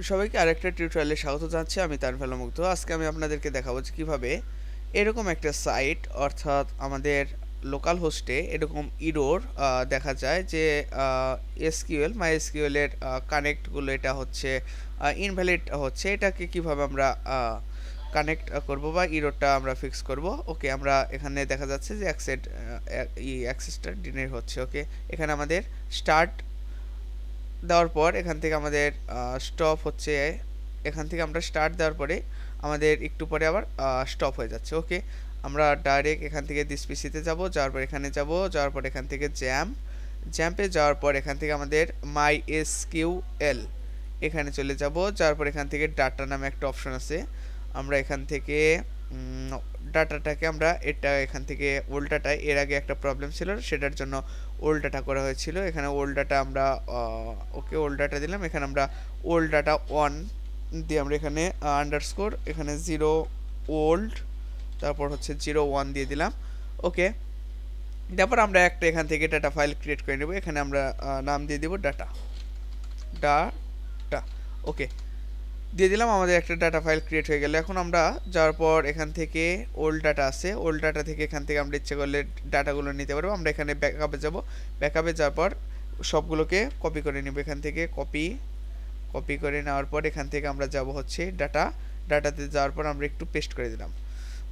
সবাইকে আরেকটা টিউটোরিয়ালে স্বাগত জানাচ্ছি। আমি তানভীর মুগ্ধ। আজকে আমি আপনাদেরকে দেখাবো যে কিভাবে এরকম একটা সাইট অর্থাৎ আমাদের লোকাল হোস্টে এরকম ইরর দেখা যায় যে এসকিউএল মাইএসকিউএল এর কানেক্টগুলো এটা হচ্ছে ইনভ্যালিড হচ্ছে। এটাকে কিভাবে আমরা কানেক্ট করব বা ইররটা আমরা ফিক্স করব। ওকে, আমরা এখানে দেখা যাচ্ছে যে অ্যাক্সেসটা ডিনাই হচ্ছে। ওকে, এখানে আমাদের স্টার্ট দেওয়ার পর এখান থেকে আমাদের স্টপ হচ্ছে। এখান থেকে আমরা স্টার্ট দেওয়ার পরে আমাদের একটু পরে আবার স্টপ হয়ে যাচ্ছে। ওকে, আমরা ডাইরেক্ট এখান থেকে দিস পিসিতে যাব, যাওয়ার পর এখানে যাব, যাওয়ার পর এখান থেকে জ্যাম্পে যাওয়ার পর এখান থেকে আমাদের mySql এখানে চলে যাব, যাওয়ার পর এখান থেকে ডাটা নামে একটা অপশন আছে। আমরা এখান থেকে ডাটাটাকে আমরা এটা এখান থেকে ওল্ড ডাটা, এর আগে একটা প্রবলেম ছিল সেটার জন্য ওল্ড ডাটা করা হয়েছিল। এখানে ওল্ড ডাটা আমরা ওকে ওল্ড ডাটা দিলাম। এখানে আমরা ওল্ড ডাটা 1 দিয়ে আমরা এখানে আন্ডারস্কোর এখানে 0 ওল্ড তারপর হচ্ছে 01 দিয়ে দিলাম। ওকে, তারপর আমরা একটা এখান থেকে ডাটা ফাইল ক্রিয়েট করে নেব। এখানে আমরা নাম দিয়ে দেব ডাটা। ওকে, দিয়ে দিলাম। আমাদের একটা ডাটা ফাইল ক্রিয়েট হয়ে গেল। এখন আমরা যাওয়ার পর এখান থেকে ওল্ড ডাটা আছে, ওল্ড ডাটা থেকে এখান থেকে আমরা ইচ্ছে করলে ডাটাগুলো নিতে পারবো। আমরা এখানে ব্যাকআপে যাব, ব্যাকআপে যাওয়ার পর সবগুলোকে কপি করে নেব। এখান থেকে কপি করে নেওয়ার পর এখান থেকে আমরা যাব হচ্ছে ডাটাতে যাওয়ার পর আমরা একটু পেস্ট করে দিলাম।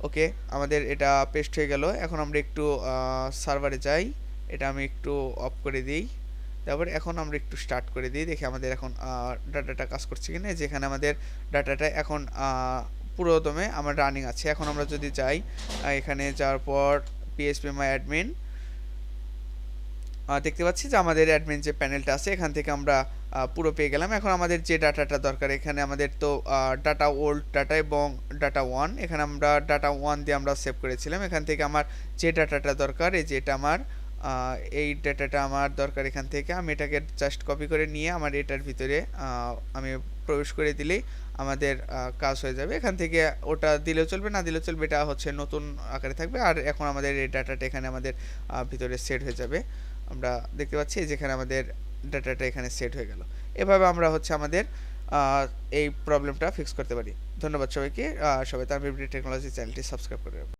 ওকে, আমাদের এটা পেস্ট হয়ে গেল। এখন আমরা একটু সার্ভারে যাই, এটা আমি একটু অফ করে দিই। তারপর এখন আমরা একটু স্টার্ট করে দিই, দেখি আমাদের এখন ডাটাটা কাজ করছে কিনা। যেখানে আমাদের ডাটাটা এখন পুরোদমে আমার রানিং আছে। এখন আমরা যদি যাই এখানে যাওয়ার পর PhpMyAdmin দেখতে পাচ্ছি যে আমাদের অ্যাডমিন যে প্যানেলটা আছে এখান থেকে আমরা পুরো পেয়ে গেলাম। এখন আমাদের যে ডাটাটা দরকার, এখানে আমাদের তো ডাটা ওল্ড ডাটা এবং ডাটা 1, এখানে আমরা ডাটা 1 দিয়ে আমরা সেভ করেছিলাম। এখান থেকে আমার যে ডাটাটা দরকার, এই যে এটা আমার এই ডাটাটা আমার দরকার। এখান থেকে আমি এটাকে জাস্ট কপি করে নিয়ে আমার এটার ভিতরে আমি প্রবেশ করে দিলেই আমাদের কাজ হয়ে যাবে। এখান থেকে ওটা দিলেও চলবে, না দিলেও চলবে, এটা হচ্ছে নতুন আকারে থাকবে। আর এখন আমাদের এই ডাটাটা এখানে আমাদের ভিতরে সেট হয়ে যাবে। আমরা দেখতে পাচ্ছি যেখানে আমাদের ডাটাটা এখানে সেট হয়ে গেল। এভাবে আমরা হচ্ছে আমাদের এই প্রবলেমটা ফিক্স করতে পারি। ধন্যবাদ সবাইকে। সবাই তানভীর বিডি টেকনোলজি চ্যানেলটি সাবস্ক্রাইব করে রাখবেন।